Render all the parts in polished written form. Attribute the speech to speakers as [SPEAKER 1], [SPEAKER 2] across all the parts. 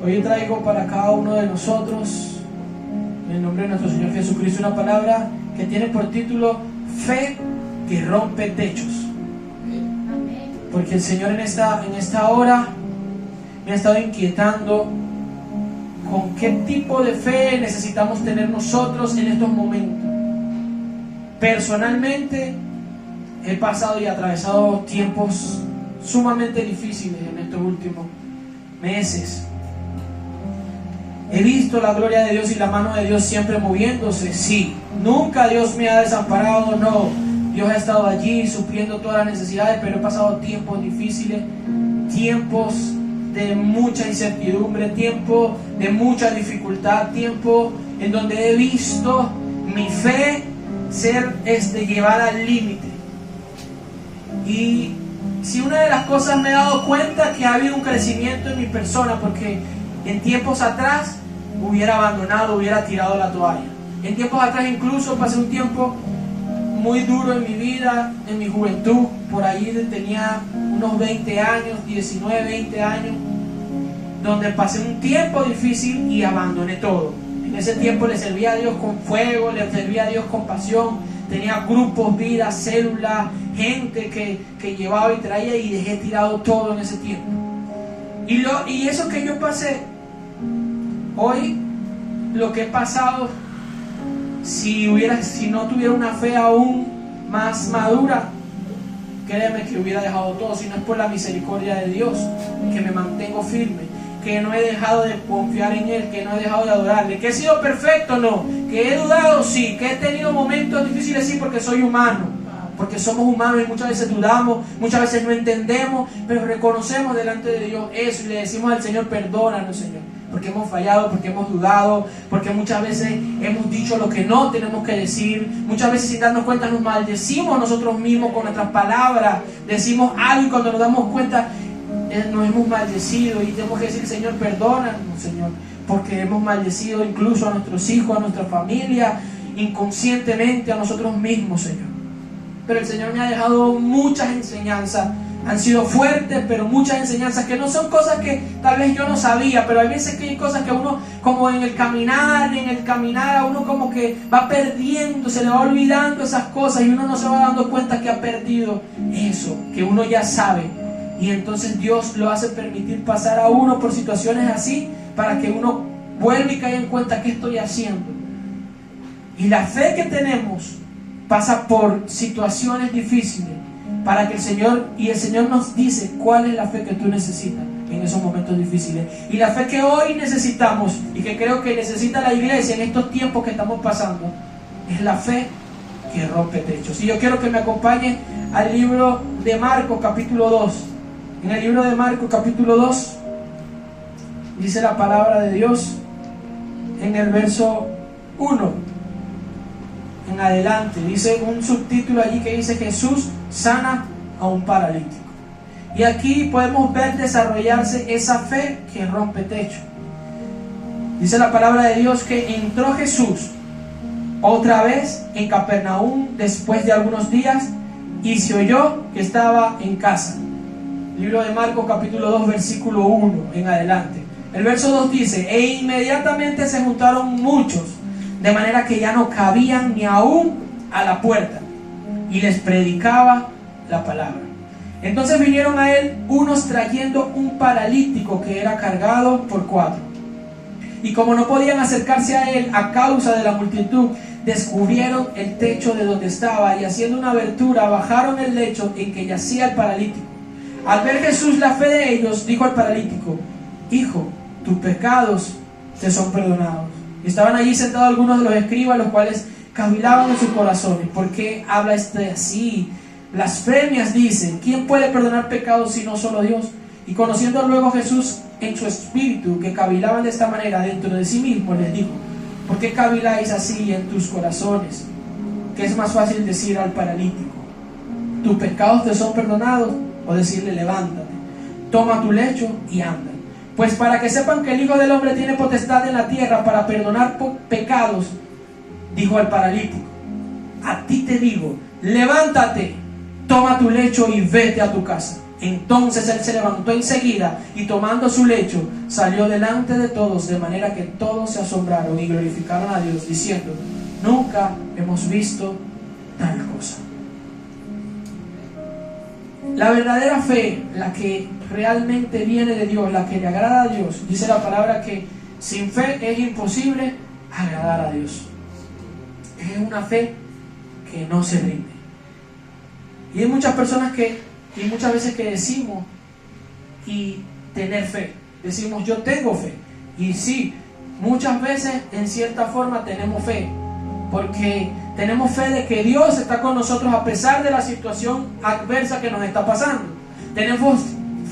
[SPEAKER 1] Hoy traigo para cada uno de nosotros, en el nombre de nuestro Señor Jesucristo, una palabra que tiene por título Fe que rompe techos. Porque el Señor en esta hora me ha estado inquietando con qué tipo de fe necesitamos tener nosotros en estos momentos. Personalmente he pasado y atravesado tiempos sumamente difíciles en estos últimos meses. He visto la gloria de Dios y la mano de Dios siempre moviéndose. Sí, nunca Dios me ha desamparado, no. Dios ha estado allí supliendo todas las necesidades, pero he pasado tiempos difíciles, tiempos de mucha incertidumbre, tiempo de mucha dificultad, tiempo en donde he visto mi fe ser llevada al límite. Y si una de las cosas me he dado cuenta que ha habido un crecimiento en mi persona, porque en tiempos atrás hubiera abandonado, hubiera tirado la toalla. En tiempos atrás incluso pasé un tiempo muy duro en mi vida, en mi juventud, por ahí tenía unos 20 años, 19, 20 años, donde pasé un tiempo difícil y abandoné todo. En ese tiempo le servía a Dios con fuego, le servía a Dios con pasión, tenía grupos, vidas, células, gente que llevaba y traía, y dejé tirado todo en ese tiempo. Y eso que yo pasé, hoy lo que he pasado, si no tuviera una fe aún más madura, créeme que hubiera dejado todo. Si no es por la misericordia de Dios, que me mantengo firme, que no he dejado de confiar en Él, que no he dejado de adorarle, que he sido perfecto, no, que he dudado, sí, que he tenido momentos difíciles, sí, porque soy humano, porque somos humanos y muchas veces dudamos, muchas veces no entendemos, pero reconocemos delante de Dios eso y le decimos al Señor: perdónanos, Señor, porque hemos fallado, porque hemos dudado, porque muchas veces hemos dicho lo que no tenemos que decir, muchas veces sin darnos cuenta nos maldecimos nosotros mismos con nuestras palabras, decimos algo y cuando nos damos cuenta nos hemos maldecido, y tenemos que decir: Señor, perdónanos, Señor, porque hemos maldecido incluso a nuestros hijos, a nuestra familia, inconscientemente a nosotros mismos, Señor. Pero el Señor me ha dejado muchas enseñanzas. Han sido fuertes, pero muchas enseñanzas que no son cosas que tal vez yo no sabía, pero hay veces que hay cosas que uno, como en el caminar, a uno como que va perdiendo, se le va olvidando esas cosas, y uno no se va dando cuenta que ha perdido eso, que uno ya sabe. Y entonces Dios lo hace permitir pasar a uno por situaciones así, para que uno vuelva y caiga en cuenta qué estoy haciendo. Y la fe que tenemos pasa por situaciones difíciles, para que el Señor nos dice cuál es la fe que tú necesitas en esos momentos difíciles. Y la fe que hoy necesitamos, y que creo que necesita la iglesia en estos tiempos que estamos pasando, es la fe que rompe techos. Y yo quiero que me acompañen al libro de Marcos capítulo 2. En el libro de Marcos capítulo 2 dice la palabra de Dios en el verso 1 en adelante. Dice un subtítulo allí que dice: Jesús sana a un paralítico. Y aquí podemos ver desarrollarse esa fe que rompe techo. Dice la palabra de Dios que entró Jesús otra vez en Capernaum después de algunos días, y se oyó que estaba en casa. Libro de Marcos capítulo 2 versículo 1 en adelante. El verso 2 dice: e inmediatamente se juntaron muchos, de manera que ya no cabían ni aún a la puerta, y les predicaba la palabra. Entonces vinieron a él unos trayendo un paralítico que era cargado por 4. Y como no podían acercarse a él a causa de la multitud, descubrieron el techo de donde estaba, y haciendo una abertura bajaron el lecho en que yacía el paralítico. Al ver Jesús la fe de ellos, dijo al paralítico: hijo, tus pecados te son perdonados. Y estaban allí sentados algunos de los escribas, los cuales cavilaban en sus corazones: ¿por qué habla así? Blasfemias dicen. ¿Quién puede perdonar pecados sino solo Dios? Y conociendo luego Jesús en su espíritu que cavilaban de esta manera dentro de sí mismo, les dijo: ¿por qué caviláis así en tus corazones? ¿Qué es más fácil decir al paralítico: tus pecados te son perdonados? O decirle: levántate, toma tu lecho y anda. Pues para que sepan que el Hijo del Hombre tiene potestad en la tierra para perdonar pecados, dijo al paralítico: a ti te digo, levántate, toma tu lecho y vete a tu casa. Entonces él se levantó enseguida y tomando su lecho salió delante de todos, de manera que todos se asombraron y glorificaron a Dios, diciendo: nunca hemos visto tal cosa. La verdadera fe, la que realmente viene de Dios, la que le agrada a Dios, dice la palabra que sin fe es imposible agradar a Dios. Es una fe que no se rinde. Y hay muchas personas y muchas veces que decimos y tener fe. Decimos yo tengo fe. Y sí, muchas veces en cierta forma tenemos fe. Porque tenemos fe de que Dios está con nosotros a pesar de la situación adversa que nos está pasando. Tenemos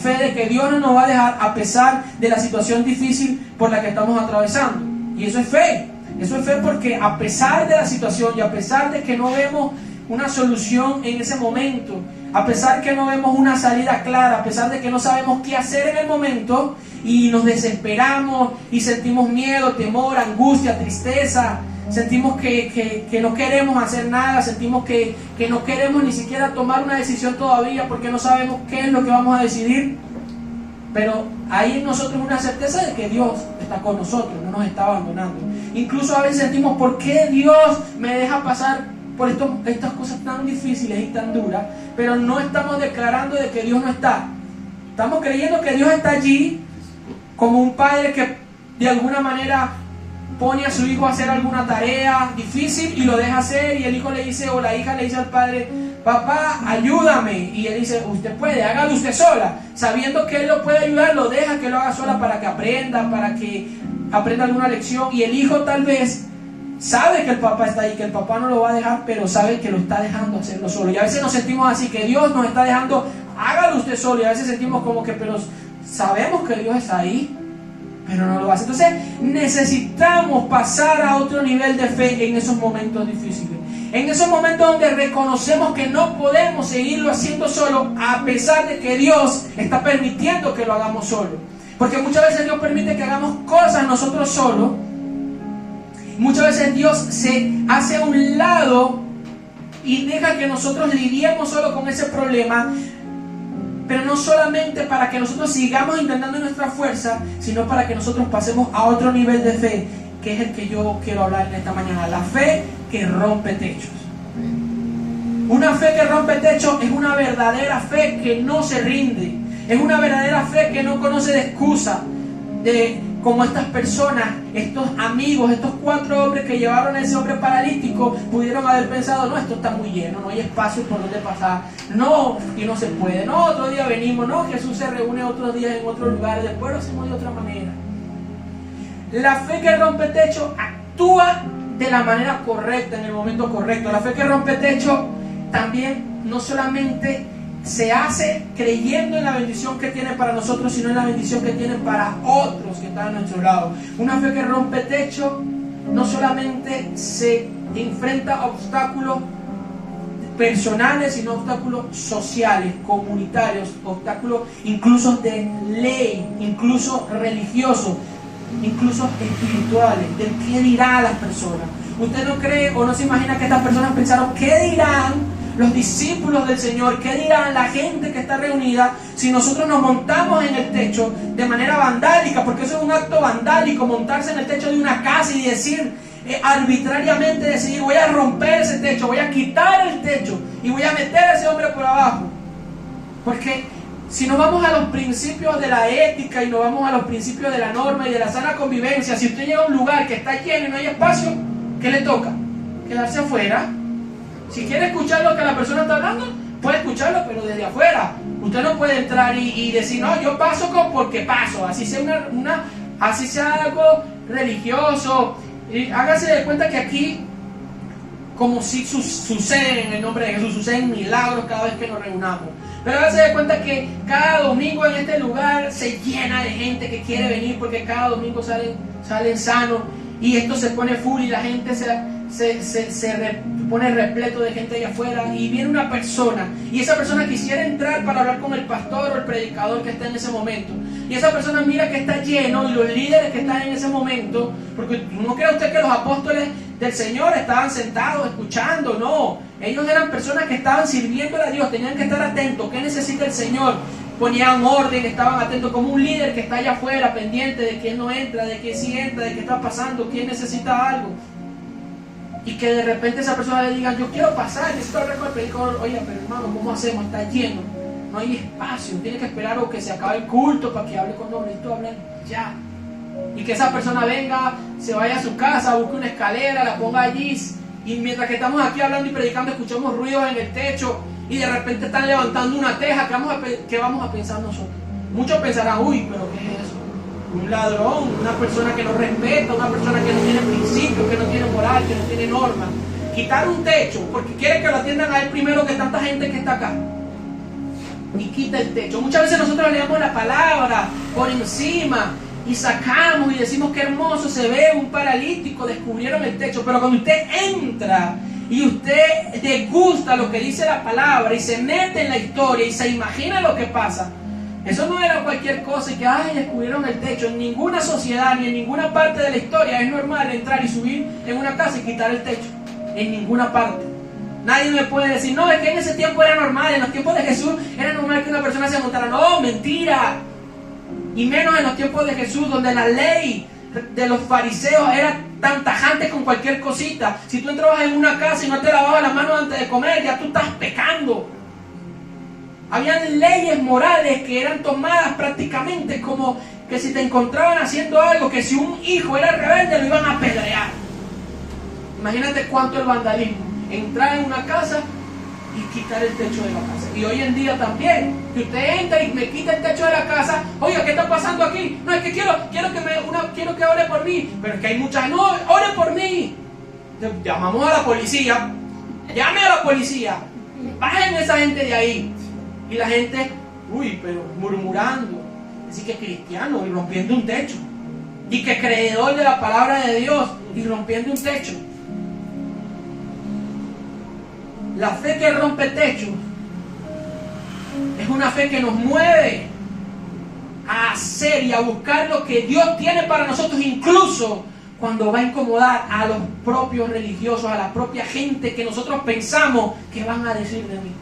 [SPEAKER 1] fe de que Dios no nos va a dejar a pesar de la situación difícil por la que estamos atravesando. Y eso es fe. Eso es fe porque a pesar de la situación y a pesar de que no vemos una solución en ese momento, a pesar que no vemos una salida clara, a pesar de que no sabemos qué hacer en el momento y nos desesperamos y sentimos miedo, temor, angustia, tristeza, sentimos que no queremos hacer nada, sentimos que no queremos ni siquiera tomar una decisión todavía porque no sabemos qué es lo que vamos a decidir. Pero hay en nosotros una certeza de que Dios está con nosotros, no nos está abandonando. Incluso a veces sentimos: ¿por qué Dios me deja pasar por estas cosas tan difíciles y tan duras? Pero no estamos declarando de que Dios no está. Estamos creyendo que Dios está allí como un padre que de alguna manera pone a su hijo a hacer alguna tarea difícil y lo deja hacer, y el hijo le dice, o la hija le dice al padre: papá, ayúdame. Y él dice: usted puede, hágalo usted sola. Sabiendo que él lo puede ayudar, lo deja que lo haga sola para que aprenda alguna lección. Y el hijo tal vez sabe que el papá está ahí, que el papá no lo va a dejar, pero sabe que lo está dejando hacerlo solo. Y a veces nos sentimos así, que Dios nos está dejando, hágalo usted solo. Y a veces sentimos como que, pero sabemos que Dios está ahí, pero no lo hace. Entonces necesitamos pasar a otro nivel de fe en esos momentos difíciles. En esos momentos donde reconocemos que no podemos seguirlo haciendo solo, a pesar de que Dios está permitiendo que lo hagamos solo. Porque muchas veces Dios permite que hagamos cosas nosotros solos. Muchas veces Dios se hace a un lado y deja que nosotros lidiemos solo con ese problema, pero no solamente para que nosotros sigamos intentando nuestra fuerza, sino para que nosotros pasemos a otro nivel de fe, que es el que yo quiero hablar en esta mañana: la fe que rompe techos. Una fe que rompe techos es una verdadera fe que no se rinde, es una verdadera fe que no conoce de excusa, como estas personas, estos amigos, estos 4 hombres que llevaron a ese hombre paralítico, pudieron haber pensado: no, esto está muy lleno, no hay espacio por donde pasar, no, y no se puede, no, otro día venimos, no, Jesús se reúne otros días en otro lugar, después lo hacemos de otra manera. La fe que rompe techo actúa de la manera correcta, en el momento correcto. La fe que rompe techo también no solamente se hace creyendo en la bendición que tiene para nosotros, sino en la bendición que tiene para otros que están a nuestro lado. Una fe que rompe techo no solamente se enfrenta a obstáculos personales, sino obstáculos sociales, comunitarios, obstáculos incluso de ley, incluso religiosos, incluso espirituales, del qué dirán las personas. Usted no cree o no se imagina que estas personas pensaron: ¿qué dirán los discípulos del Señor? ¿Qué dirán la gente que está reunida si nosotros nos montamos en el techo de manera vandálica? Porque eso es un acto vandálico, montarse en el techo de una casa y decir, arbitrariamente decidir: voy a romper ese techo, voy a quitar el techo y voy a meter a ese hombre por abajo. Porque si nos vamos a los principios de la ética y nos vamos a los principios de la norma y de la sana convivencia, si usted llega a un lugar que está lleno y no hay espacio, ¿qué le toca? Quedarse afuera. Si quiere escuchar lo que la persona está hablando, puede escucharlo, pero desde afuera. Usted no puede entrar y decir: no, yo paso porque paso, así sea así sea algo religioso. Y hágase de cuenta que aquí, como si sucede en el nombre de Jesús, suceden milagros cada vez que nos reunamos. Pero hágase de cuenta que cada domingo en este lugar se llena de gente que quiere venir, porque cada domingo salen sanos, y esto se pone full y la gente se pone repleto de gente allá afuera, y viene una persona, y esa persona quisiera entrar para hablar con el pastor o el predicador que está en ese momento, y esa persona mira que está lleno, y los líderes que están en ese momento, porque no cree usted que los apóstoles del Señor estaban sentados escuchando, no, Ellos eran personas que estaban sirviendo a Dios, tenían que estar atentos. ¿Qué necesita el Señor? Ponían orden, estaban atentos como un líder que está allá afuera, pendiente de quién no entra, de quién sí entra, de qué está pasando, quién necesita algo. Y que de repente esa persona le diga, yo quiero pasar, necesito hablar con el predicador. Oye, pero hermano, ¿cómo hacemos? Está lleno, no hay espacio, tiene que esperar o que se acabe el culto para que hable con nosotros. Necesito hablar ya. Y que esa persona venga, se vaya a su casa, busque una escalera, la ponga allí. Y mientras que estamos aquí hablando y predicando, escuchamos ruidos en el techo y de repente están levantando una teja. ¿Qué vamos a pensar nosotros? Muchos pensarán, uy, pero ¿qué es eso? Un ladrón, una persona que no respeta, una persona que no tiene principios, que no tiene moral, que no tiene normas. Quitar un techo porque quiere que lo atiendan a él primero que tanta gente que está acá. Y quita el techo. Muchas veces nosotros leemos la palabra por encima y sacamos y decimos que hermoso se ve un paralítico, descubrieron el techo. Pero cuando usted entra y usted degusta lo que dice la palabra y se mete en la historia y se imagina lo que pasa, eso no era cualquier cosa y que descubrieron el techo. En ninguna sociedad ni en ninguna parte de la historia es normal entrar y subir en una casa y quitar el techo. En ninguna parte. Nadie me puede decir, no, es que en ese tiempo era normal, en los tiempos de Jesús era normal que una persona se montara. No, mentira. Y menos en los tiempos de Jesús, donde la ley de los fariseos era tan tajante con cualquier cosita. Si tú entrabas en una casa y no te lavabas las manos antes de comer, ya tú estás pecando. Habían leyes morales que eran tomadas prácticamente como que si te encontraban haciendo algo, que si un hijo era rebelde lo iban a apedrear. Imagínate cuánto el vandalismo. Entrar en una casa y quitar el techo de la casa. Y hoy en día también, que usted entra y me quita el techo de la casa. Oye, ¿qué está pasando aquí? No, es que quiero que ore por mí. Pero es que hay muchas, no, ore por mí. Llamamos a la policía. Llame a la policía. Bajen esa gente de ahí. Y la gente, pero murmurando. Así que cristiano y rompiendo un techo. Y que creedor de la palabra de Dios y rompiendo un techo. La fe que rompe techos es una fe que nos mueve a hacer y a buscar lo que Dios tiene para nosotros, incluso cuando va a incomodar a los propios religiosos, a la propia gente que nosotros pensamos que van a decir de mí.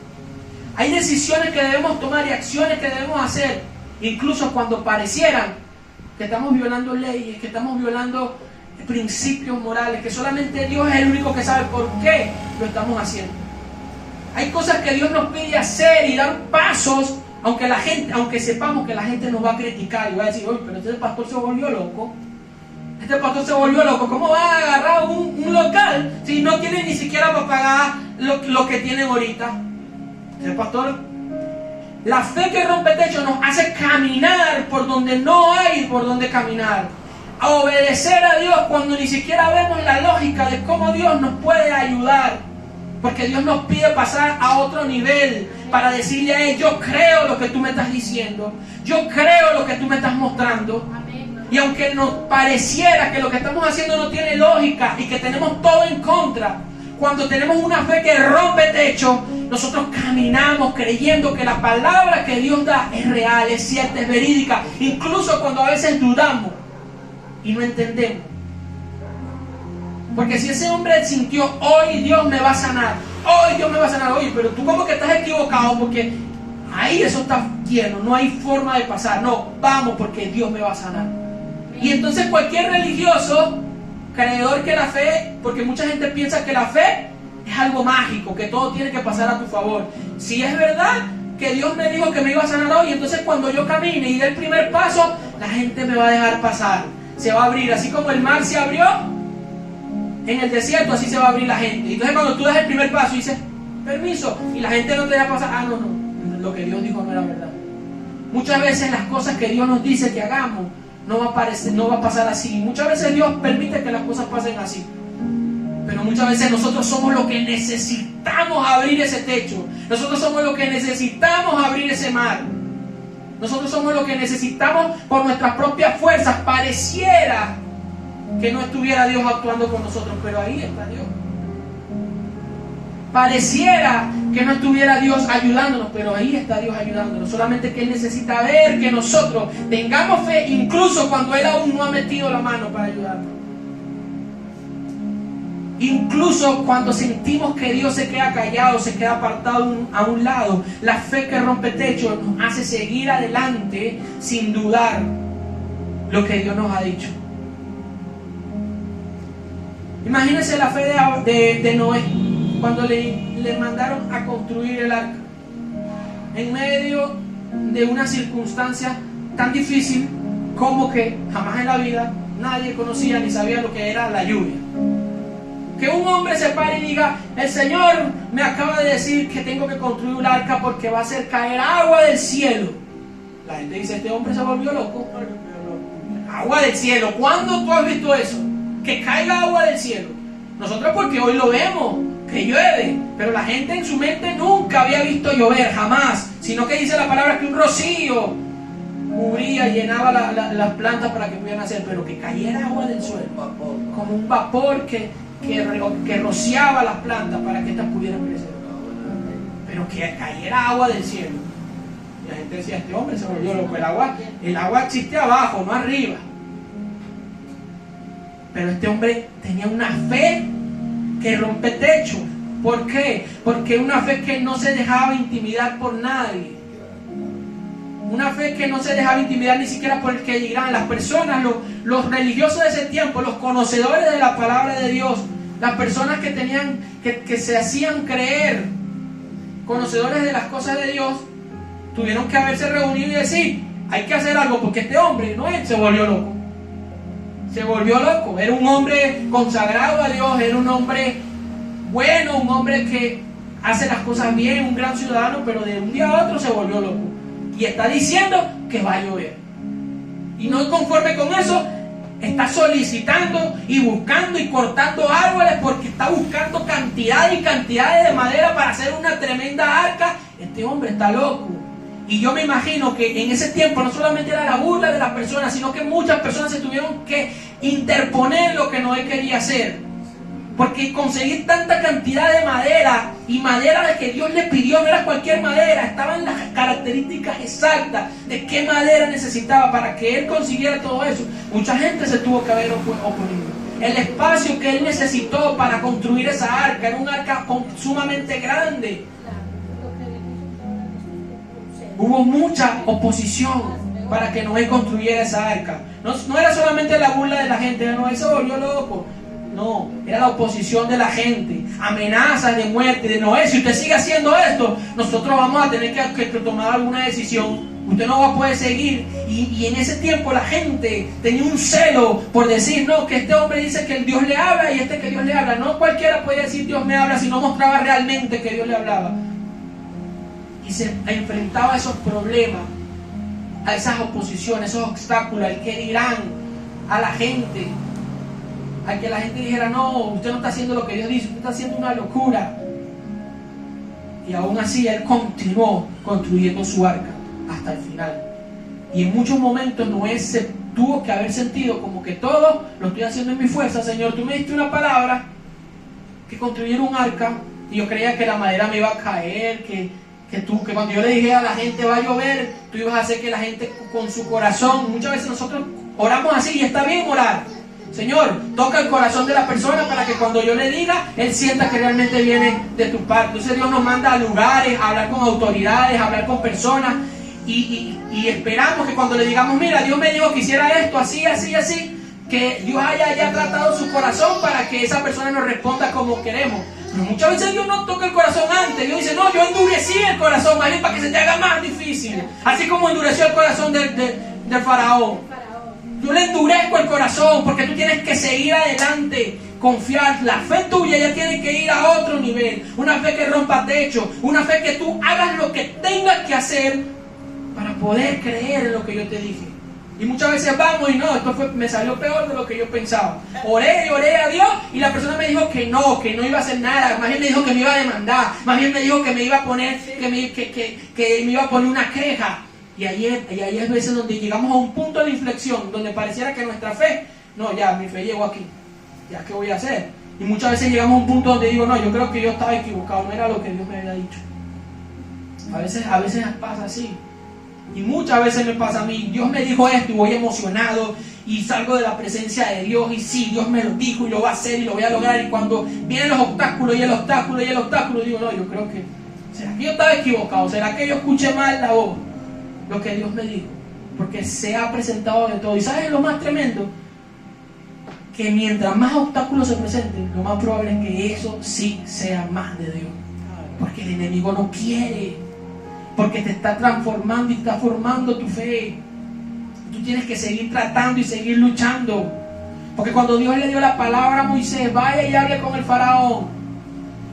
[SPEAKER 1] Hay decisiones que debemos tomar y acciones que debemos hacer, incluso cuando parecieran que estamos violando leyes, que estamos violando principios morales, que solamente Dios es el único que sabe por qué lo estamos haciendo. Hay cosas que Dios nos pide hacer y dar pasos, aunque sepamos que la gente nos va a criticar y va a decir, oye, pero este pastor se volvió loco. Este pastor se volvió loco. ¿Cómo va a agarrar un local si no tiene ni siquiera para pagar lo que tienen ahorita? Este pastor, la fe que rompe techo nos hace caminar por donde no hay por donde caminar. A obedecer a Dios cuando ni siquiera vemos la lógica de cómo Dios nos puede ayudar. Porque Dios nos pide pasar a otro nivel para decirle a Él, yo creo lo que tú me estás diciendo, yo creo lo que tú me estás mostrando. Y aunque nos pareciera que lo que estamos haciendo no tiene lógica y que tenemos todo en contra, cuando tenemos una fe que rompe techo, nosotros caminamos creyendo que la palabra que Dios da es real, es cierta, es verídica, incluso cuando a veces dudamos y no entendemos. Porque si ese hombre sintió, hoy Dios me va a sanar, hoy Dios me va a sanar, oye, pero tú como que estás equivocado porque ahí eso está lleno, no hay forma de pasar. No, vamos porque Dios me va a sanar. Y entonces cualquier religioso, creedor que la fe, porque mucha gente piensa que la fe es algo mágico, que todo tiene que pasar a tu favor. Si es verdad que Dios me dijo que me iba a sanar hoy, entonces cuando yo camine y dé el primer paso, la gente me va a dejar pasar, se va a abrir, así como el mar se abrió en el desierto, así se va a abrir la gente. Entonces cuando tú das el primer paso y dices, permiso, y la gente no te deja pasar, no, lo que Dios dijo no era verdad. Muchas veces las cosas que Dios nos dice que hagamos no va a pasar así. Muchas veces Dios permite que las cosas pasen así, pero muchas veces nosotros somos los que necesitamos abrir ese techo. Nosotros somos los que necesitamos abrir ese mar. Nosotros somos los que necesitamos por nuestras propias fuerzas. Pareciera que no estuviera Dios actuando con nosotros, pero ahí está Dios. Pareciera que no estuviera Dios ayudándonos, pero ahí está Dios ayudándonos. Solamente que Él necesita ver que nosotros tengamos fe, incluso cuando Él aún no ha metido la mano para ayudarnos. Incluso cuando sentimos que Dios se queda callado, se queda apartado a un lado, la fe que rompe techo nos hace seguir adelante sin dudar lo que Dios nos ha dicho. Imagínense la fe de Noé cuando le mandaron a construir el arca en medio de una circunstancia tan difícil como que jamás en la vida nadie conocía ni sabía lo que era la lluvia. Que un hombre se pare y diga: el Señor me acaba de decir que tengo que construir un arca porque va a hacer caer agua del cielo. La gente dice: este hombre se volvió loco. Agua del cielo, ¿cuándo tú has visto eso? Que caiga agua del cielo. Nosotros porque hoy lo vemos, que llueve, pero la gente en su mente nunca había visto llover, jamás, sino que dice la palabra que un rocío cubría y llenaba las plantas para que pudieran hacer, pero que cayera agua del suelo, como un vapor que rociaba las plantas para que estas pudieran crecer, pero que cayera agua del cielo. Y la gente decía: este hombre se volvió loco. El agua existe abajo, no arriba. Pero este hombre tenía una fe que rompe techo. ¿Por qué? Porque una fe que no se dejaba intimidar por nadie. Una fe que no se dejaba intimidar ni siquiera por el que dirán. Las personas, los religiosos de ese tiempo, los conocedores de la palabra de Dios, las personas que tenían, que se hacían creer conocedores de las cosas de Dios, tuvieron que haberse reunido y decir: hay que hacer algo porque este hombre no se volvió loco. Se volvió loco. Era un hombre consagrado a Dios, era un hombre bueno, un hombre que hace las cosas bien, un gran ciudadano, pero de un día a otro se volvió loco. Y está diciendo que va a llover. Y no conforme con eso, está solicitando y buscando y cortando árboles porque está buscando cantidades y cantidades de madera para hacer una tremenda arca. Este hombre está loco. Y yo me imagino que en ese tiempo no solamente era la burla de las personas, sino que muchas personas se tuvieron que interponer lo que Noé quería hacer. Porque conseguir tanta cantidad de madera, y madera de que Dios le pidió, no era cualquier madera, estaban las características exactas de qué madera necesitaba para que él consiguiera todo eso. Mucha gente se tuvo que haber oponido. El espacio que él necesitó para construir esa arca era un arca sumamente grande. Hubo mucha oposición para que Noé construyera esa arca. No era solamente la burla de la gente: Noé se volvió loco. No, era la oposición de la gente, amenazas de muerte, de Noé: si usted sigue haciendo esto, nosotros vamos a tener que tomar alguna decisión, usted no va a poder seguir. Y en ese tiempo la gente tenía un celo por decir: no, que este hombre dice que Dios le habla y que Dios le habla. No cualquiera podía decir Dios me habla si no mostraba realmente que Dios le hablaba. Y se enfrentaba a esos problemas, a esas oposiciones, esos obstáculos, al que dirán, a la gente, a que la gente dijera: no, usted no está haciendo lo que Dios dice, usted está haciendo una locura. Y aún así él continuó construyendo su arca hasta el final. Y en muchos momentos Noé se tuvo que haber sentido como que todo lo estoy haciendo en mi fuerza. Señor, tú me diste una palabra, que construyera un arca, y yo creía que la madera me iba a caer, que cuando yo le dije a la gente va a llover, tú ibas a hacer que la gente con su corazón. Muchas veces nosotros oramos así, y está bien orar: Señor, toca el corazón de la persona para que cuando yo le diga, él sienta que realmente viene de tu parte. Entonces Dios nos manda a lugares, a hablar con autoridades, a hablar con personas, y esperamos que cuando le digamos: mira, Dios me dijo que hiciera esto, así, así, así, que Dios haya ya tratado su corazón para que esa persona nos responda como queremos. Pero muchas veces Dios no toca el corazón antes. Dios dice: no, yo endurecí el corazón, más bien para que se te haga más difícil. Así como endureció el corazón del faraón. Yo le endurezco el corazón porque tú tienes que seguir adelante, confiar. La fe tuya ya tiene que ir a otro nivel. Una fe que rompa techo, una fe que tú hagas lo que tengas que hacer para poder creer en lo que yo te dije. Y muchas veces vamos y no, me salió peor de lo que yo pensaba. Oré y oré a Dios y la persona me dijo que no iba a hacer nada. Más bien me dijo que me iba a demandar. Más bien me dijo que me iba a poner, que me iba a poner una queja. Y ahí es veces donde llegamos a un punto de inflexión, donde pareciera que nuestra fe, no, ya, mi fe llegó aquí, ya, ¿qué voy a hacer? Y muchas veces llegamos a un punto donde digo: no, yo creo que yo estaba equivocado, no era lo que Dios me había dicho. A veces pasa así. Y muchas veces me pasa a mí: Dios me dijo esto y voy emocionado y salgo de la presencia de Dios y sí, Dios me lo dijo y lo va a hacer y lo voy a lograr. Y cuando vienen los obstáculos y el obstáculo y el obstáculo, digo, no, yo creo que, ¿será que yo estaba equivocado? ¿Será que yo escuché mal la voz? Lo que Dios me dijo. Porque se ha presentado de todo. ¿Y sabes lo más tremendo? Que mientras más obstáculos se presenten, lo más probable es que eso sí sea más de Dios. Porque el enemigo no quiere. Porque te está transformando y está formando tu fe. Tú tienes que seguir tratando y seguir luchando. Porque cuando Dios le dio la palabra a Moisés, vaya y hable con el faraón,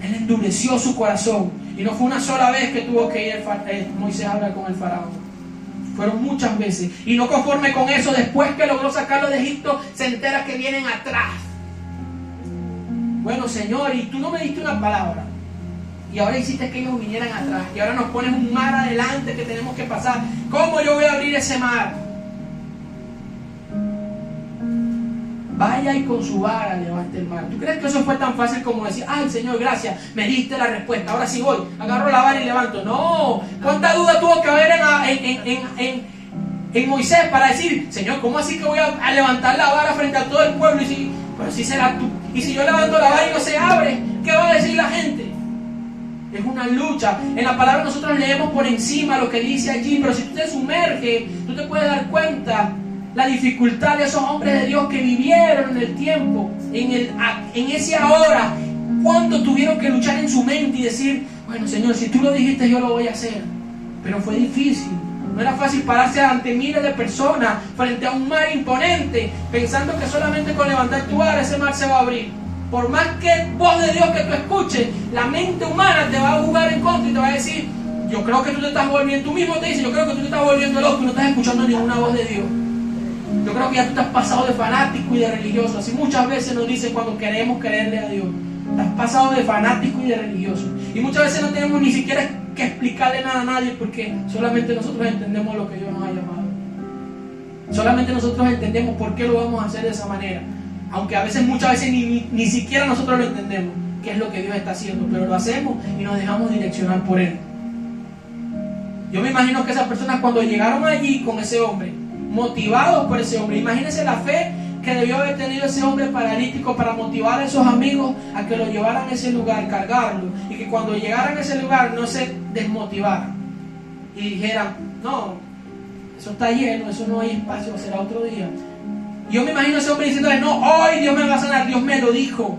[SPEAKER 1] él endureció su corazón. Y no fue una sola vez que tuvo que ir Moisés a hablar con el faraón. Fueron muchas veces. Y no conforme con eso, después que logró sacarlo de Egipto, se entera que vienen atrás. Bueno, Señor, y tú no me diste una palabra. Y ahora hiciste que ellos vinieran atrás. Y ahora nos pones un mar adelante que tenemos que pasar. ¿Cómo yo voy a abrir ese mar? Vaya y con su vara levante el mar. ¿Tú crees que eso fue tan fácil como decir, ay Señor, gracias, me diste la respuesta, ahora sí voy, agarro la vara y levanto? No, ¿cuánta duda tuvo que haber en Moisés para decir, Señor, ¿cómo así que voy a levantar la vara frente a todo el pueblo? Pero si será tú, y si yo levanto la vara y no se abre, ¿qué va a decir la gente? Es una lucha. En la palabra nosotros leemos por encima lo que dice allí, pero si tú te sumerges, tú te puedes dar cuenta la dificultad de esos hombres de Dios que vivieron en el tiempo, en ese ahora, cuando tuvieron que luchar en su mente y decir, bueno Señor, si tú lo dijiste yo lo voy a hacer. Pero fue difícil, no era fácil pararse ante miles de personas frente a un mar imponente, pensando que solamente con levantar tu vara ese mar se va a abrir. Por más que voz de Dios que tú escuches, la mente humana te va a jugar en contra y te va a decir, yo creo que tú te estás volviendo, tú mismo te dices, yo creo que tú te estás volviendo loco y no estás escuchando ninguna voz de Dios. Yo creo que ya tú te has pasado de fanático y de religioso. Así muchas veces nos dicen cuando queremos creerle a Dios. Te has pasado de fanático y de religioso. Y muchas veces no tenemos ni siquiera que explicarle nada a nadie porque solamente nosotros entendemos lo que Dios nos ha llamado. Solamente nosotros entendemos por qué lo vamos a hacer de esa manera. Aunque a veces, muchas veces ni siquiera nosotros lo entendemos, qué es lo que Dios está haciendo. Pero lo hacemos y nos dejamos direccionar por Él. Yo me imagino que esas personas cuando llegaron allí con ese hombre, motivados por ese hombre. Imagínense la fe que debió haber tenido ese hombre paralítico para motivar a esos amigos a que lo llevaran a ese lugar, cargarlo, y que cuando llegaran a ese lugar no se desmotivaran y dijeran, no, eso está lleno, eso no hay espacio, será otro día. Yo me imagino a ese hombre diciendo, no, hoy Dios me va a sanar, Dios me lo dijo.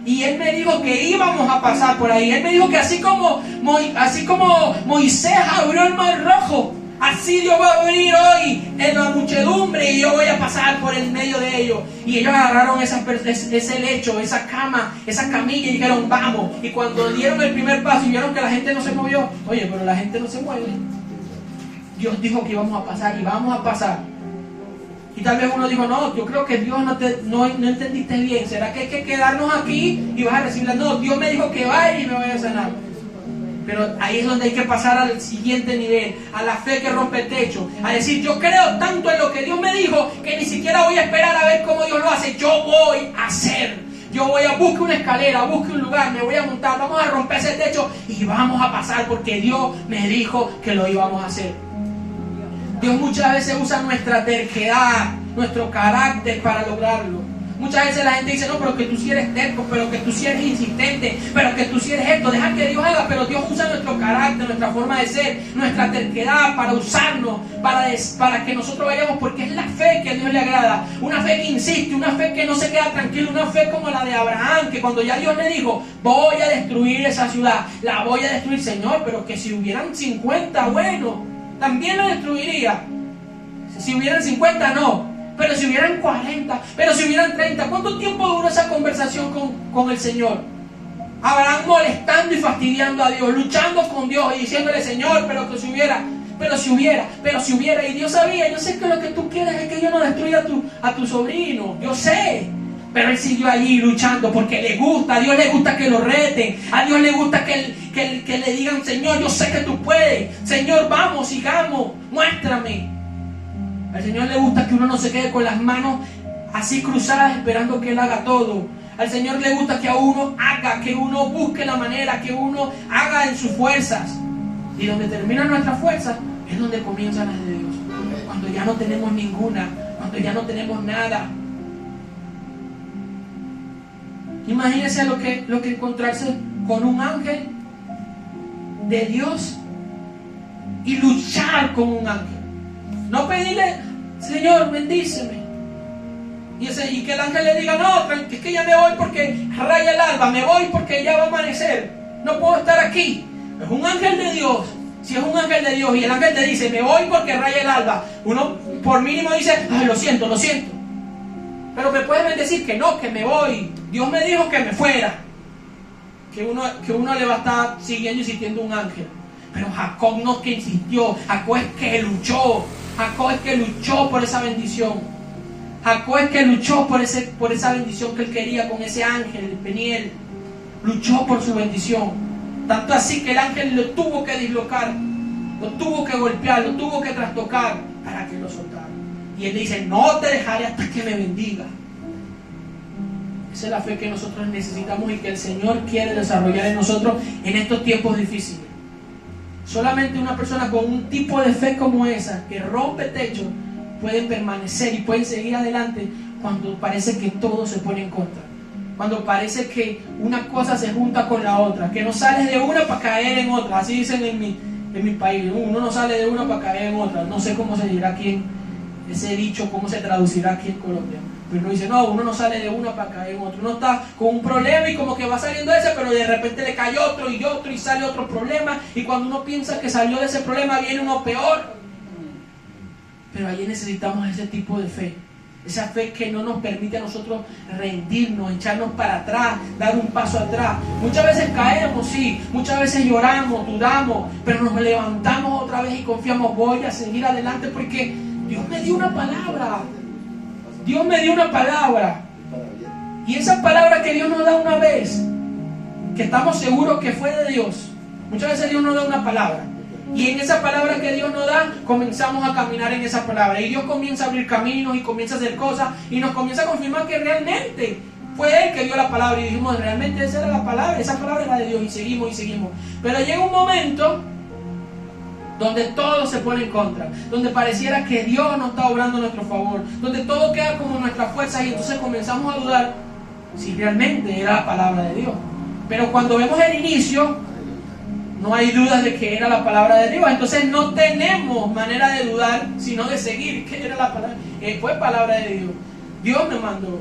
[SPEAKER 1] Y Él me dijo que íbamos a pasar por ahí. Él me dijo que así como Moisés abrió el mar rojo, así Dios va a venir hoy en la muchedumbre y yo voy a pasar por el medio de ellos. Y ellos agarraron ese lecho, esa cama, esa camilla y dijeron, vamos. Y cuando dieron el primer paso y vieron que la gente no se movió, oye, pero la gente no se mueve. Dios dijo que íbamos a pasar y vamos a pasar. Y tal vez uno dijo, no, yo creo que Dios no entendiste bien. ¿Será que hay que quedarnos aquí y vas a recibirla? No, Dios me dijo que vaya y me vaya a sanar. Pero ahí es donde hay que pasar al siguiente nivel, a la fe que rompe el techo, a decir, yo creo tanto en lo que Dios me dijo que ni siquiera voy a esperar a ver cómo Dios lo hace. Yo voy a hacer. Yo voy a buscar una escalera, busque un lugar, me voy a montar, vamos a romper ese techo y vamos a pasar porque Dios me dijo que lo íbamos a hacer. Dios muchas veces usa nuestra terquedad, nuestro carácter para lograrlo. Muchas veces la gente dice, no, pero que tú sí eres terco, pero que tú sí eres insistente, pero que tú sí eres esto. Deja que Dios haga, pero Dios usa nuestro carácter, nuestra forma de ser, nuestra terquedad para usarnos, para que nosotros vayamos, porque es la fe que a Dios le agrada. Una fe que insiste, una fe que no se queda tranquila, una fe como la de Abraham, que cuando ya Dios le dijo, voy a destruir esa ciudad, la voy a destruir, Señor, pero que si hubieran 50, bueno, también lo destruiría. Si hubieran 50, no. Pero si hubieran 40, pero si hubieran 30, ¿cuánto tiempo duró esa conversación con el Señor? Abraham molestando y fastidiando a Dios, luchando con Dios y diciéndole, Señor, pero si hubiera. Y Dios sabía, yo sé que lo que tú quieres es que yo no destruya a tu sobrino, yo sé. Pero él siguió allí luchando porque le gusta, a Dios le gusta que lo reten, a Dios le gusta que le digan, Señor, yo sé que tú puedes, Señor, vamos, sigamos, muéstrame. Al Señor le gusta que uno no se quede con las manos así cruzadas esperando que Él haga todo. Al Señor le gusta que a uno haga, que uno busque la manera, que uno haga en sus fuerzas. Y donde terminan nuestras fuerzas es donde comienzan las de Dios. Cuando ya no tenemos ninguna, cuando ya no tenemos nada. Imagínense lo que encontrarse con un ángel de Dios y luchar con un ángel. No pedirle, Señor, bendíceme. Y que el ángel le diga, no, es que ya me voy porque raya el alba, me voy porque ya va a amanecer, no puedo estar aquí. Es un ángel de Dios. Si es un ángel de Dios y el ángel te dice, me voy porque raya el alba, uno por mínimo dice, ay, lo siento. Pero me puede decir que no, que me voy. Dios me dijo que me fuera. Que uno le va a estar siguiendo y insistiendo un ángel. Pero Jacob no es que insistió, Jacob es que luchó. Jacob es que luchó por esa bendición. Jacob es que luchó por esa bendición que él quería con ese ángel, el Peniel. Luchó por su bendición. Tanto así que el ángel lo tuvo que dislocar, lo tuvo que golpear, lo tuvo que trastocar para que lo soltara. Y él dice, no te dejaré hasta que me bendiga. Esa es la fe que nosotros necesitamos y que el Señor quiere desarrollar en nosotros en estos tiempos difíciles. Solamente una persona con un tipo de fe como esa, que rompe techo, puede permanecer y puede seguir adelante cuando parece que todo se pone en contra. Cuando parece que una cosa se junta con la otra, que no sales de una para caer en otra. Así dicen en mi país, uno no sale de una para caer en otra. No sé cómo se dirá aquí en ese dicho, cómo se traducirá aquí en Colombia. Pero uno dice, no, uno no sale de una para caer en otra. Uno está con un problema y como que va saliendo de ese, pero de repente le cae otro y sale otro problema. Y cuando uno piensa que salió de ese problema, viene uno peor. Pero allí necesitamos ese tipo de fe. Esa fe que no nos permite a nosotros rendirnos, echarnos para atrás, dar un paso atrás. Muchas veces caemos, sí, muchas veces lloramos, dudamos, pero nos levantamos otra vez y confiamos, voy a seguir adelante porque Dios me dio una palabra. Dios me dio una palabra. Y esa palabra que Dios nos da una vez, que estamos seguros que fue de Dios. Muchas veces Dios nos da una palabra. Y en esa palabra que Dios nos da, comenzamos a caminar en esa palabra. Y Dios comienza a abrir caminos y comienza a hacer cosas. Y nos comienza a confirmar que realmente fue Él que dio la palabra. Y dijimos, realmente esa era la palabra. Esa palabra era de Dios. Y seguimos y seguimos. Pero llega un momento donde todo se pone en contra. Donde pareciera que Dios no está obrando a nuestro favor. Donde todo queda como nuestras fuerzas. Y entonces comenzamos a dudar si realmente era la palabra de Dios. Pero cuando vemos el inicio, no hay dudas de que era la palabra de Dios. Entonces no tenemos manera de dudar, sino de seguir que era la palabra. Fue palabra de Dios. Dios me mandó.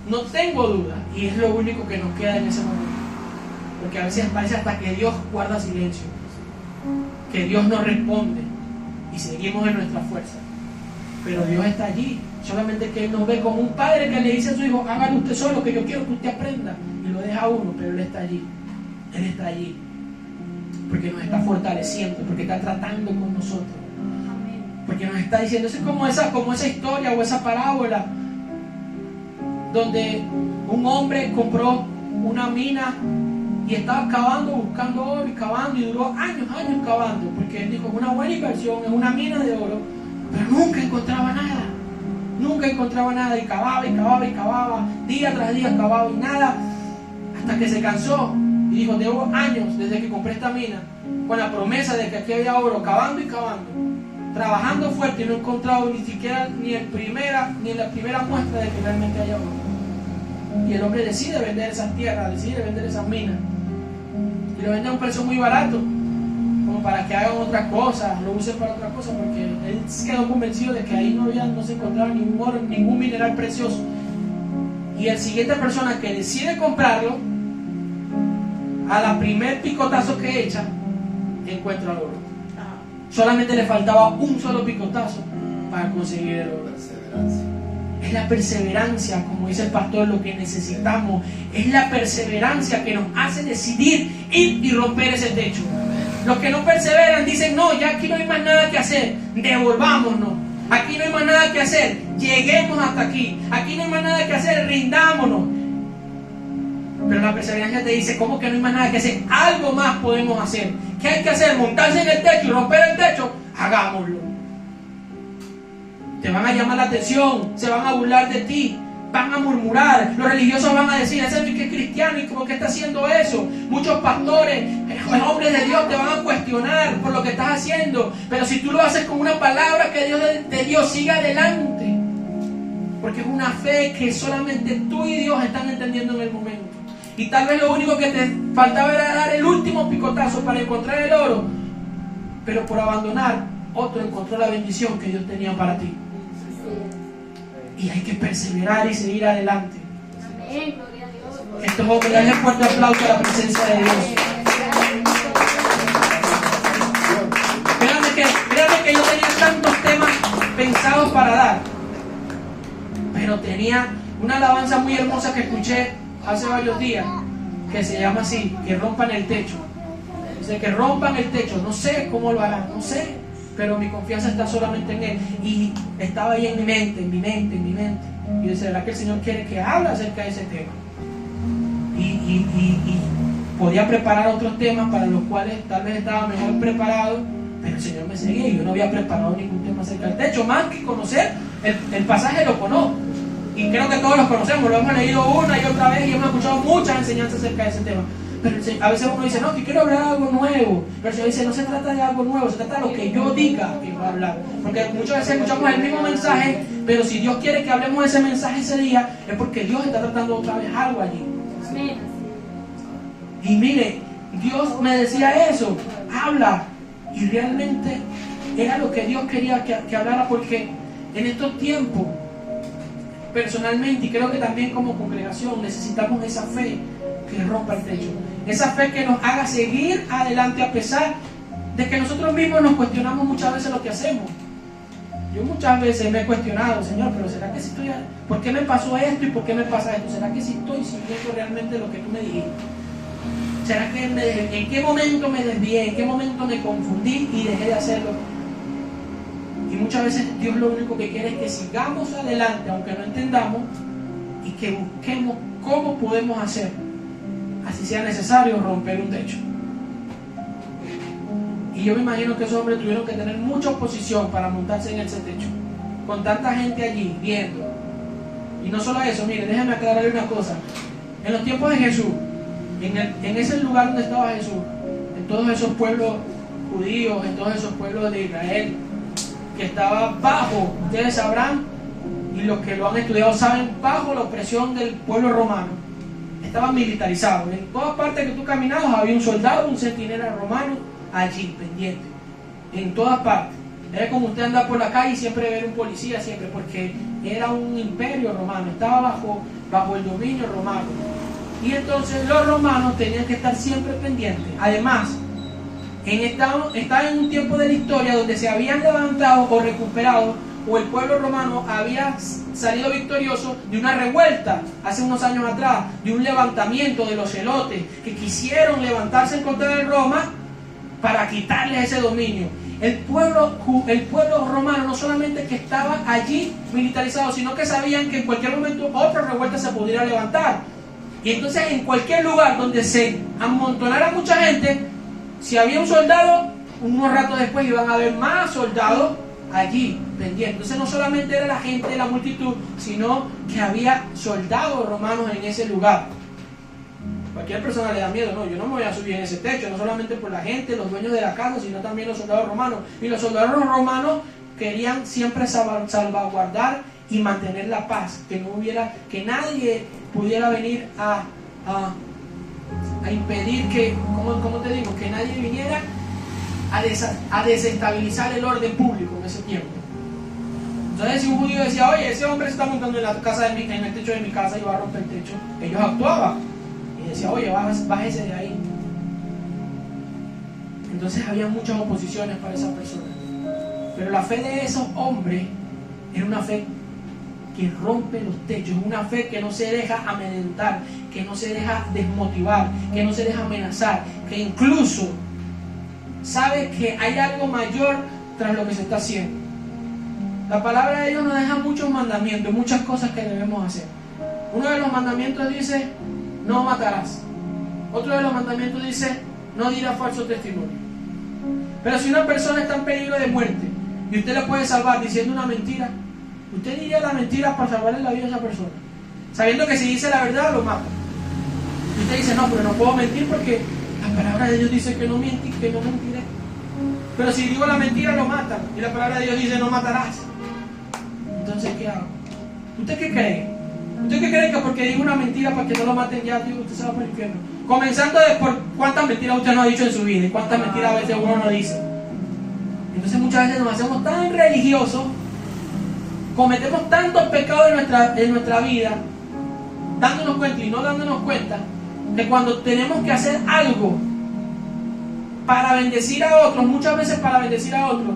[SPEAKER 1] No tengo duda. Y es lo único que nos queda en ese momento. Porque a veces parece hasta que Dios guarda silencio. Que Dios no responde. Y seguimos en nuestra fuerza. Pero Dios está allí. Solamente que Él nos ve como un padre que le dice a su hijo, hágalo usted solo, que yo quiero que usted aprenda. Y lo deja a uno, pero Él está allí. Él está allí. Porque nos está fortaleciendo, porque está tratando con nosotros, porque nos está diciendo, es como esa historia o esa parábola donde un hombre compró una mina y estaba cavando, buscando oro y cavando, y duró años cavando, porque él dijo, es una buena inversión, es una mina de oro, pero nunca encontraba nada, y cavaba, día tras día cavaba y nada, hasta que se cansó. Y dijo, llevo años desde que compré esta mina con la promesa de que aquí había oro, cavando, trabajando fuerte, y no he encontrado ni siquiera ni la primera muestra de que realmente haya oro. Y el hombre decide vender esas tierras, decide vender esas minas, y lo vende a un precio muy barato, como para que hagan otras cosas, lo usen para otras cosas, porque él quedó convencido de que ahí no se encontraba ningún oro, ningún mineral precioso. Y la siguiente persona que decide comprarlo, a la primer picotazo que echa, encuentra el oro. Solamente le faltaba un solo picotazo para conseguir el oro. Es la perseverancia, como dice el pastor, lo que necesitamos. Es la perseverancia que nos hace decidir ir y romper ese techo. Los que no perseveran dicen, no, ya aquí no hay más nada que hacer, devolvámonos. Aquí no hay más nada que hacer, lleguemos hasta aquí. Aquí no hay más nada que hacer, rindámonos. Pero la perseverancia te dice, ¿cómo que no hay más nada que hacer? Algo más podemos hacer. ¿Qué hay que hacer? Montarse en el techo y romper el techo. Hagámoslo. Te van a llamar la atención, se van a burlar de ti, van a murmurar. Los religiosos van a decir, ese es cristiano y ¿por qué está haciendo eso? Muchos pastores, hombres de Dios, te van a cuestionar por lo que estás haciendo. Pero si tú lo haces con una palabra que Dios de Dios, sigue adelante. Porque es una fe que solamente tú y Dios están entendiendo en el momento. Y tal vez lo único que te faltaba era dar el último picotazo para encontrar el oro. Pero por abandonar, otro encontró la bendición que Dios tenía para ti. Y hay que perseverar y seguir adelante.
[SPEAKER 2] Amén, gloria a Dios.
[SPEAKER 1] Estos hombres, denle fuerte aplauso a la presencia de Dios. Créanme que yo tenía tantos temas pensados para dar, pero tenía una alabanza muy hermosa que escuché hace varios días, que se llama así, que rompan el techo. Dice que rompan el techo, no sé cómo lo harán, no sé, pero mi confianza está solamente en Él. Y estaba ahí en mi mente. Y yo, ¿será que el Señor quiere que hable acerca de ese tema? Y podía preparar otros temas para los cuales tal vez estaba mejor preparado, pero el Señor me seguía y yo no había preparado ningún tema acerca del techo. Más que conocer, el pasaje lo conozco. Y creo que todos los conocemos, lo hemos leído una y otra vez y hemos escuchado muchas enseñanzas acerca de ese tema. Pero a veces uno dice, no, que quiero hablar algo nuevo. Pero el Señor dice, no se trata de algo nuevo, se trata de lo que yo diga que va a hablar. Porque muchas veces escuchamos el mismo mensaje, pero si Dios quiere que hablemos de ese mensaje ese día, es porque Dios está tratando otra vez algo allí. Y mire, Dios me decía eso, habla. Y realmente era lo que Dios quería que hablara, porque en estos tiempos, personalmente, y creo que también como congregación, necesitamos esa fe que rompa el techo. Esa fe que nos haga seguir adelante a pesar de que nosotros mismos nos cuestionamos muchas veces lo que hacemos. Yo muchas veces me he cuestionado, Señor, pero ¿será que si estoy, por qué me pasó esto y por qué me pasa esto? ¿Será que si estoy siguiendo realmente lo que tú me dijiste? ¿Será que en qué momento me desvié, en qué momento me confundí y dejé de hacerlo? Y muchas veces Dios lo único que quiere es que sigamos adelante, aunque no entendamos, y que busquemos cómo podemos hacer, así sea necesario, romper un techo. Y yo me imagino que esos hombres tuvieron que tener mucha oposición para montarse en ese techo, con tanta gente allí viendo. Y no solo eso, mire, déjame aclararle una cosa. En los tiempos de Jesús, en ese lugar donde estaba Jesús, en todos esos pueblos judíos, en todos esos pueblos de Israel, que estaba bajo, ustedes sabrán, y los que lo han estudiado saben, bajo la opresión del pueblo romano. Estaban militarizados. En todas partes que tú caminabas había un soldado, un centinela romano allí, pendiente. En todas partes. Era como usted andar por la calle y siempre ver un policía, siempre, porque era un imperio romano, estaba bajo el dominio romano. Y entonces los romanos tenían que estar siempre pendientes. Además, estaba en un tiempo de la historia donde se habían levantado o recuperado, o el pueblo romano había salido victorioso de una revuelta hace unos años atrás, de un levantamiento de los celotes que quisieron levantarse en contra de Roma para quitarles ese dominio. El pueblo romano no solamente que estaba allí militarizado, sino que sabían que en cualquier momento otra revuelta se pudiera levantar. Y entonces en cualquier lugar donde se amontonara mucha gente, si había un soldado, unos ratos después iban a haber más soldados allí pendientes. Entonces no solamente era la gente de la multitud, sino que había soldados romanos en ese lugar. Cualquier persona le da miedo, no, yo no me voy a subir en ese techo, no solamente por la gente, los dueños de la casa, sino también los soldados romanos. Y los soldados romanos querían siempre salvaguardar y mantener la paz, que nadie pudiera venir a impedir que, ¿cómo te digo? Que nadie viniera a desestabilizar el orden público en ese tiempo. Entonces si un judío decía, oye, ese hombre se está montando en el techo de mi casa y va a romper el techo, ellos actuaban y decían, oye, bájese de ahí. Entonces había muchas oposiciones para esas personas, pero la fe de esos hombres era una fe que rompe los techos, una fe que no se deja amedrentar, que no se deja desmotivar, que no se deja amenazar, que incluso sabe que hay algo mayor tras lo que se está haciendo. La palabra de Dios nos deja muchos mandamientos, muchas cosas que debemos hacer. Uno de los mandamientos dice, no matarás. Otro de los mandamientos dice, no dirás falso testimonio. Pero si una persona está en peligro de muerte y usted la puede salvar diciendo una mentira, usted diría la mentira para salvarle la vida a esa persona, sabiendo que si dice la verdad lo mata. Y usted dice, no, pero no puedo mentir porque la palabra de Dios dice que no mentiré. Pero si digo la mentira lo matan, y la palabra de Dios dice no matarás. Entonces, ¿qué hago? ¿Usted qué cree? ¿Usted qué cree que porque digo una mentira para que no lo maten ya, Dios, usted se va para el infierno? Comenzando de por cuántas mentiras usted no ha dicho en su vida y cuántas mentiras a veces uno no dice. Entonces muchas veces nos hacemos tan religiosos, cometemos tantos pecados en nuestra vida, dándonos cuenta y no dándonos cuenta, que cuando tenemos que hacer algo para bendecir a otros, muchas veces para bendecir a otros,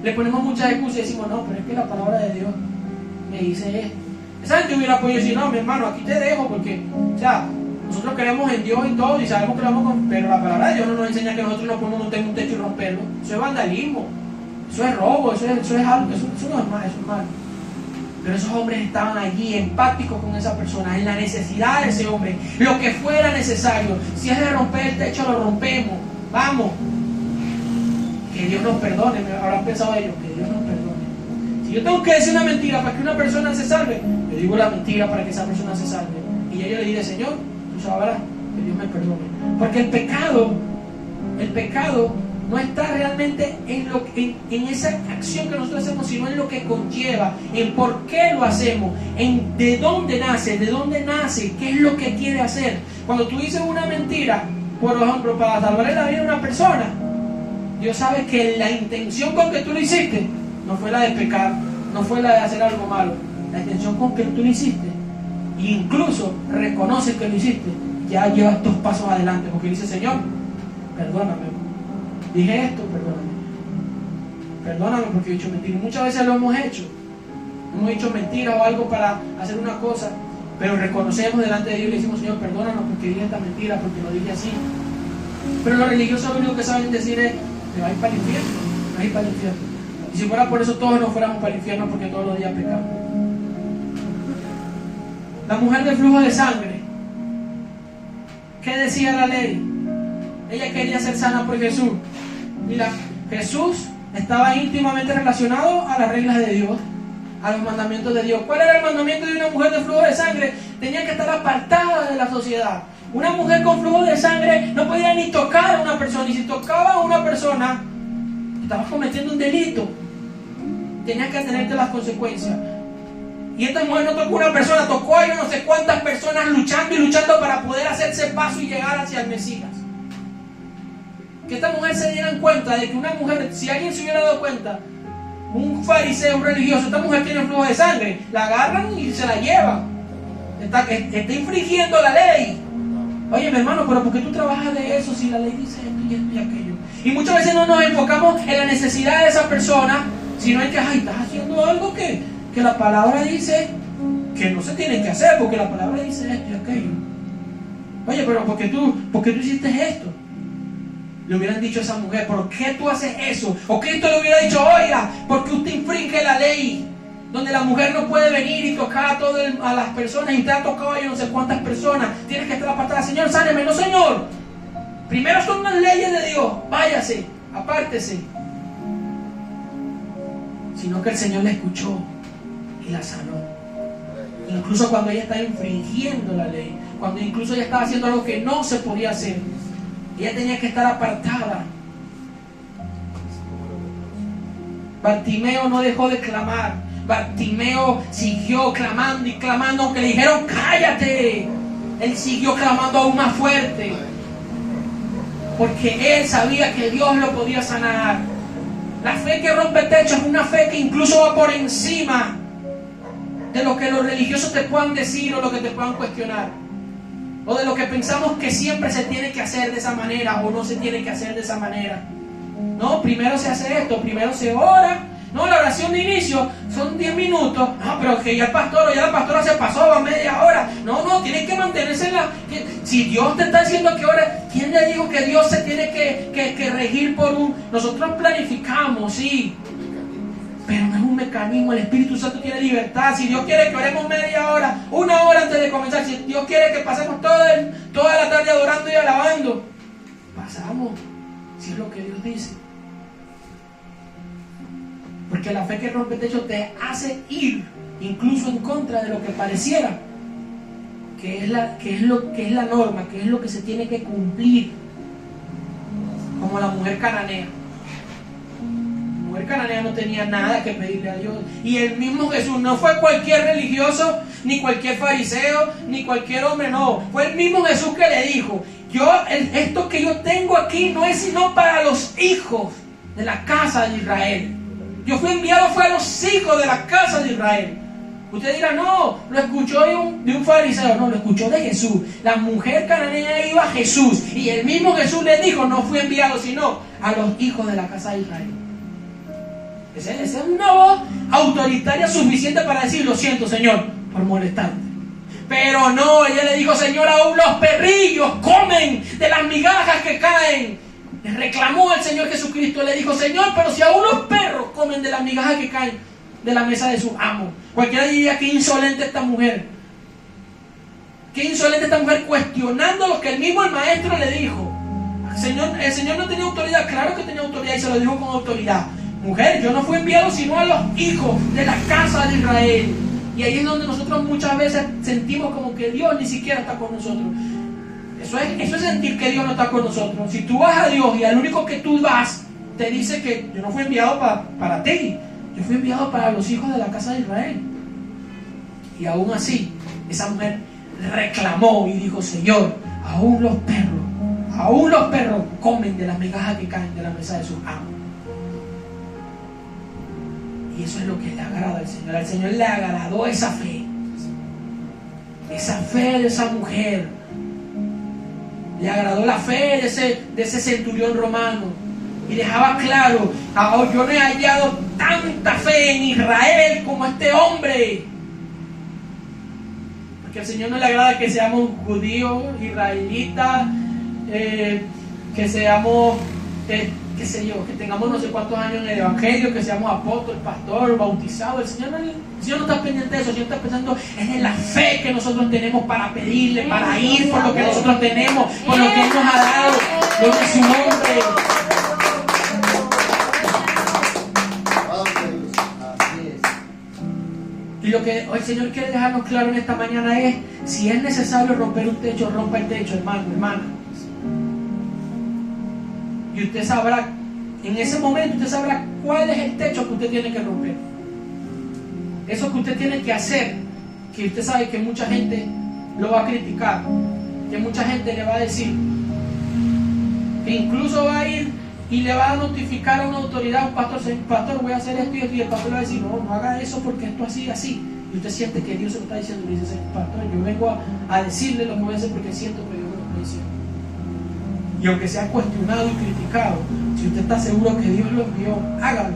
[SPEAKER 1] le ponemos muchas excusas y decimos, no, pero es que la palabra de Dios me dice esto. Esa gente hubiera podido decir, no, mi hermano, aquí te dejo porque, o sea, nosotros creemos en Dios y todo y sabemos que lo vamos con, pero la palabra de Dios no nos enseña que nosotros no podemos montar en un techo y romperlo. Eso es vandalismo, eso es robo, eso es algo, eso no es malo, eso es malo. Pero esos hombres estaban allí empáticos con esa persona, en la necesidad de ese hombre, lo que fuera necesario. Si es de romper el techo, lo rompemos, vamos. Que Dios nos perdone, me habrán pensado ellos, que Dios nos perdone. Si yo tengo que decir una mentira para que una persona se salve, yo digo la mentira para que esa persona se salve. Y ya yo le diré, Señor, tú sabrás, que Dios me perdone. Porque el pecado no está realmente en esa acción que nosotros hacemos, sino en lo que conlleva, en por qué lo hacemos, en de dónde nace, qué es lo que quiere hacer. Cuando tú dices una mentira, por ejemplo, para salvarle la vida a una persona, Dios sabe que la intención con que tú lo hiciste no fue la de pecar, no fue la de hacer algo malo. La intención con que tú lo hiciste, e incluso reconoces que lo hiciste, ya llevas 2 pasos adelante, porque dice, Señor, perdóname. Dije esto, perdóname porque he dicho mentiras. Muchas veces lo hemos hecho dicho mentiras o algo para hacer una cosa, pero reconocemos delante de Dios y le decimos, Señor, perdónanos porque dije esta mentira, porque lo dije así. Pero los religiosos lo único que saben decir es, te vas a ir para el infierno, te vas a ir para el infierno. Y si fuera por eso todos nos fuéramos para el infierno, porque todos los días pecamos. La mujer de flujo de sangre, ¿qué decía la ley? Ella quería ser sana por Jesús. Mira, Jesús estaba íntimamente relacionado a las reglas de Dios, a los mandamientos de Dios. ¿Cuál era el mandamiento de una mujer de flujo de sangre? Tenía que estar apartada de la sociedad. Una mujer con flujo de sangre no podía ni tocar a una persona, y si tocaba a una persona, estaba cometiendo un delito. Tenía que atenerte a las consecuencias. Y esta mujer no tocó a una persona, tocó a yo no sé cuántas personas luchando para poder hacerse paso y llegar hacia el Mesías. Que esta mujer se dieran cuenta de que una mujer, si alguien se hubiera dado cuenta, un fariseo, un religioso, esta mujer tiene flujo de sangre, la agarran y se la llevan. Está infringiendo la ley. Oye, mi hermano, pero ¿por qué tú trabajas de eso si la ley dice esto y esto y aquello? Y muchas veces no nos enfocamos en la necesidad de esa persona, sino en que, estás haciendo algo que la palabra dice que no se tiene que hacer, porque la palabra dice esto y aquello. Oye, pero ¿por qué tú hiciste esto? Le hubieran dicho a esa mujer, ¿por qué tú haces eso? O Cristo le hubiera dicho, oiga, ¿por qué usted infringe la ley? Donde la mujer no puede venir y tocar a las personas, y te ha tocado a yo no sé cuántas personas, tienes que estar apartada. Señor, sáneme. No, Señor, primero son las leyes de Dios, váyase, apártese. Sino que el Señor la escuchó y la sanó. Incluso cuando ella estaba infringiendo la ley, cuando incluso ella estaba haciendo algo que no se podía hacer, ella tenía que estar apartada. Bartimeo no dejó de clamar. Bartimeo siguió clamando y clamando, aunque le dijeron cállate. Él siguió clamando aún más fuerte, porque él sabía que Dios lo podía sanar. La fe que rompe techo es una fe que incluso va por encima de lo que los religiosos te puedan decir o lo que te puedan cuestionar, o de lo que pensamos que siempre se tiene que hacer de esa manera o no se tiene que hacer de esa manera. No, primero se hace esto, primero se ora. No, la oración de inicio son 10 minutos. Ah, pero que ya el pastor o ya la pastora se pasó, va media hora. No, tienes que mantenerse en la... Si Dios te está diciendo que ora, ¿quién le dijo que Dios se tiene que regir por un... Nosotros planificamos, sí, pero no es un mecanismo. El Espíritu Santo tiene libertad. Si Dios quiere que oremos media hora, 1 hora antes de comenzar, si Dios quiere que pasemos toda la tarde adorando y alabando, pasamos, si es lo que Dios dice. Porque la fe que rompe techo te hace ir incluso en contra de lo que pareciera que es la norma, que es lo que se tiene que cumplir. Como la mujer cananea. La mujer cananea no tenía nada que pedirle a Dios. Y el mismo Jesús no fue cualquier religioso, ni cualquier fariseo, ni cualquier hombre, no. Fue el mismo Jesús que le dijo: esto que yo tengo aquí no es sino para los hijos de la casa de Israel. Yo fui enviado fue a los hijos de la casa de Israel. Usted dirá: no, lo escuchó de un fariseo. No, lo escuchó de Jesús. La mujer cananea iba a Jesús, y el mismo Jesús le dijo: no fui enviado sino a los hijos de la casa de Israel. Esa es una voz autoritaria suficiente para decir: lo siento, Señor, por molestarte. Pero no, ella le dijo: Señor, aún los perrillos comen de las migajas que caen. Le reclamó al Señor Jesucristo, le dijo: Señor, pero si aún los perros comen de las migajas que caen de la mesa de su amo. Cualquiera diría: qué insolente esta mujer. Qué insolente esta mujer, cuestionando lo que el mismo el maestro le dijo. El Señor no tenía autoridad. Claro que tenía autoridad, y se lo dijo con autoridad: mujer, yo no fui enviado sino a los hijos de la casa de Israel. Y ahí es donde nosotros muchas veces sentimos como que Dios ni siquiera está con nosotros. Eso es sentir que Dios no está con nosotros. Si tú vas a Dios y al único que tú vas te dice que yo no fui enviado para ti, yo fui enviado para los hijos de la casa de Israel. Y aún así, esa mujer reclamó y dijo: Señor, aún los perros comen de las migajas que caen de la mesa de sus amos. Y eso es lo que le agrada al Señor. Al Señor le agradó esa fe de esa mujer. Le agradó la fe de ese centurión romano. Y dejaba claro: yo no he hallado tanta fe en Israel como este hombre. Porque al Señor no le agrada que seamos judíos, israelitas, que seamos, qué sé yo, que tengamos no sé cuántos años en el Evangelio, que seamos apóstol, pastor, bautizado. El Señor no está pendiente de eso. El Señor está pensando en la fe que nosotros tenemos para pedirle, para ir por lo que nosotros tenemos, por lo que Él nos ha dado, lo que es su nombre. Y lo que el Señor quiere dejarnos claro en esta mañana es: si es necesario romper un techo, rompa el techo, hermano, hermana. Y usted sabrá, en ese momento usted sabrá cuál es el techo que usted tiene que romper. Eso que usted tiene que hacer, que usted sabe que mucha gente lo va a criticar, que mucha gente le va a decir, que incluso va a ir y le va a notificar a una autoridad, un pastor, voy a hacer esto y esto, y el pastor le va a decir: no haga eso porque esto así, así. Y usted siente que Dios se lo está diciendo, y dice: pastor, yo vengo a decirle lo que voy a hacer porque siento que Dios me lo está diciendo. Y aunque sea cuestionado y criticado, si usted está seguro que Dios lo envió, hágalo.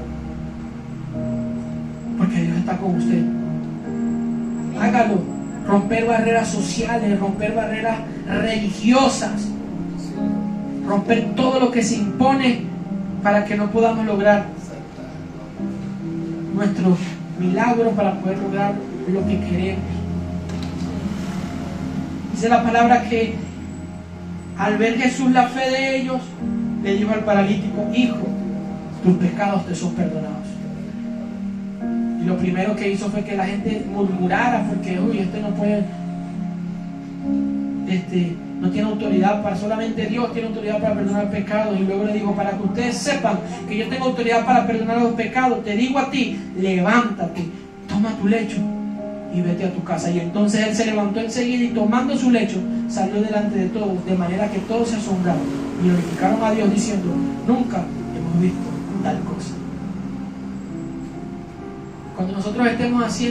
[SPEAKER 1] Porque Dios está con usted. Hágalo. Romper barreras sociales, romper barreras religiosas, romper todo lo que se impone para que no podamos lograr nuestros milagros, para poder lograr lo que queremos. Dice la palabra que al ver Jesús la fe de ellos, le dijo al paralítico: hijo, tus pecados te son perdonados. Y lo primero que hizo fue que la gente murmurara, porque este no puede, no tiene autoridad para, solamente Dios tiene autoridad para perdonar pecados. Y luego le dijo: para que ustedes sepan que yo tengo autoridad para perdonar los pecados, te digo a ti, levántate, toma tu lecho y vete a tu casa. Y entonces él se levantó enseguida y, tomando su lecho, salió delante de todos, de manera que todos se asombraron y glorificaron a Dios diciendo: nunca hemos visto tal cosa. Cuando nosotros estemos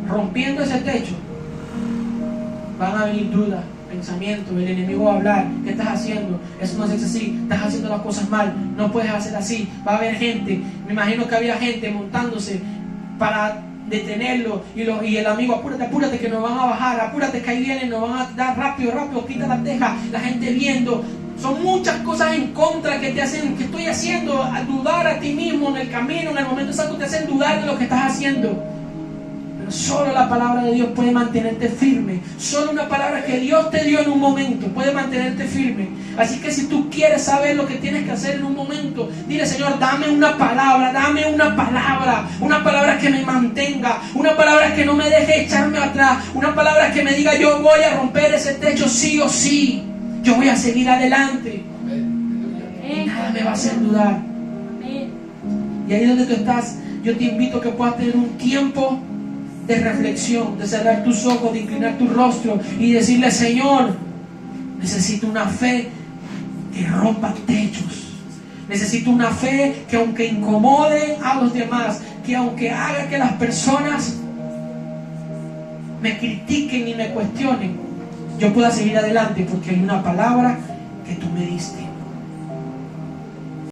[SPEAKER 1] rompiendo ese techo, van a venir dudas, pensamientos, el enemigo va a hablar: ¿qué estás haciendo? Eso no se hace así, estás haciendo las cosas mal, no puedes hacer así. Va a haber gente, me imagino que había gente montándose para detenerlo, y el amigo: apúrate que nos van a bajar, apúrate que ahí vienen, nos van a dar rápido, quita la teja. La gente viendo. Son muchas cosas en contra que te hacen, que estoy haciendo, a dudar a ti mismo en el camino, en el momento exacto, te hacen dudar de lo que estás haciendo. Pero solo la palabra de Dios puede mantenerte firme. Solo una palabra que Dios te dio en un momento puede mantenerte firme. Así que si tú quieres saber lo que tienes que hacer en un momento, dile: Señor, dame una palabra que me mantenga, una palabra que no me deje echarme atrás, una palabra que me diga: yo voy a romper ese techo sí o sí, yo voy a seguir adelante. Y nada me va a hacer dudar. Y ahí donde tú estás, yo te invito a que puedas tener un tiempo de reflexión, de cerrar tus ojos, de inclinar tu rostro y decirle: Señor, necesito una fe que rompa techos. Necesito una fe que, aunque incomode a los demás, que aunque haga que las personas me critiquen y me cuestionen, yo pueda seguir adelante porque hay una palabra que tú me diste.